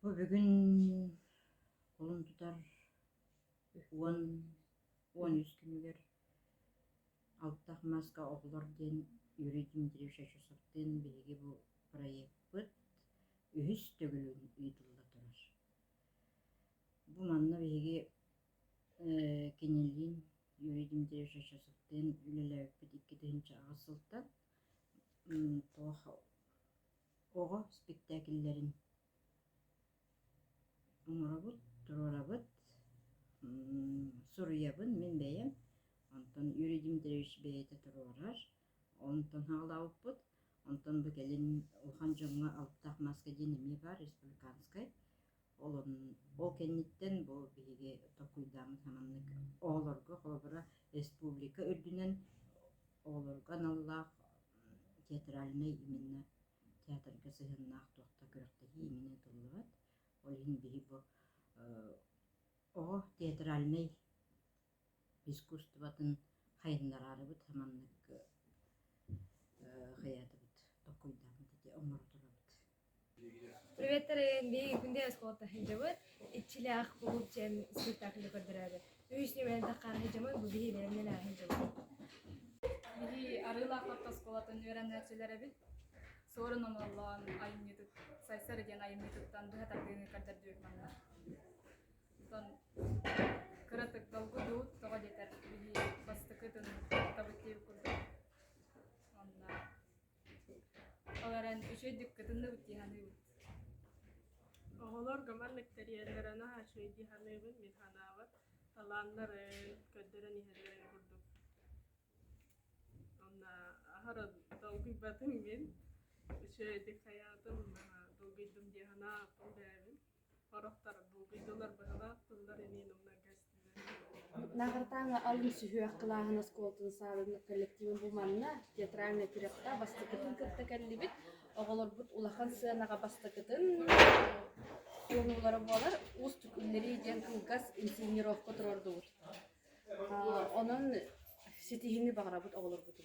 Bu bugün kolun tutar 10 üstünler alttaq maska oğlar den yürüdüm şaşırsaktın bilgi bu proyekt ühüs tögülün uydulla turar. Bu manna bilgi kenelliğin yürüdüm şaşırsaktın ülelevpit 2. ağısıldan oğa spektakillerin umurabıt, dururabıt, suruyabın men beyem. Ondan yürüdüm dereş beyete tururar. Ondan hağlaupput. Ondan bu gelin ulhan jonga alttaq maska denemi var, respublikanskay. O kennitten bu bilgi tokuydan hamanlık oğlarga, holabıra respublika ördünen oğlarga nallaq teatralnay iminna teatrga sığınnaq toqta körökteki imine tulluvat. Olin biri bu o teatralnay искусствотын хайыннарарыбыт хаманнык хаятыбыт токуйдамыт ити оңоротурабыт. Привет, Тарен. Би күндә сколта хәҗәбет. Итчиләх булып җен спектакль көрдерәбе. Үйсне мен тақар хәҗәмәт бу бии белән хәҗәбет. Бии арыла хатта сколатын өйрәнәчләре бит. Сорын Аллаһ айын итеп, сайсар дигән айын итептан бу хәтәрлегә кадәр дип мәгънә. Дан кыратык долгы дут тога жетер. Бии бастыкытын табытып күрдү. Анна аларан үшөйдүк кытынды бити ханы. Oğlar gamanlık teriyerlerine her şeydi hanımın bir hanavat. Alanları ködderen iherleri kurduk. Ona ahara dolgu batın bin. Şeydik hayatım dolguydum diye hana yaptım devin. Oroktar dolguydular bahana tunlar enin onunla geçtiler. Нагартаңа алын сүйөк кылаагына сколтун сабын коллективин буманна театральный периодта бастыкытын кытта келлибит оголор бут улахан сыанага бастыкытын юнулары болар уз түкүллери ден кылгас инсценировка турордубут онун сетихини багарабыт оголор бутуга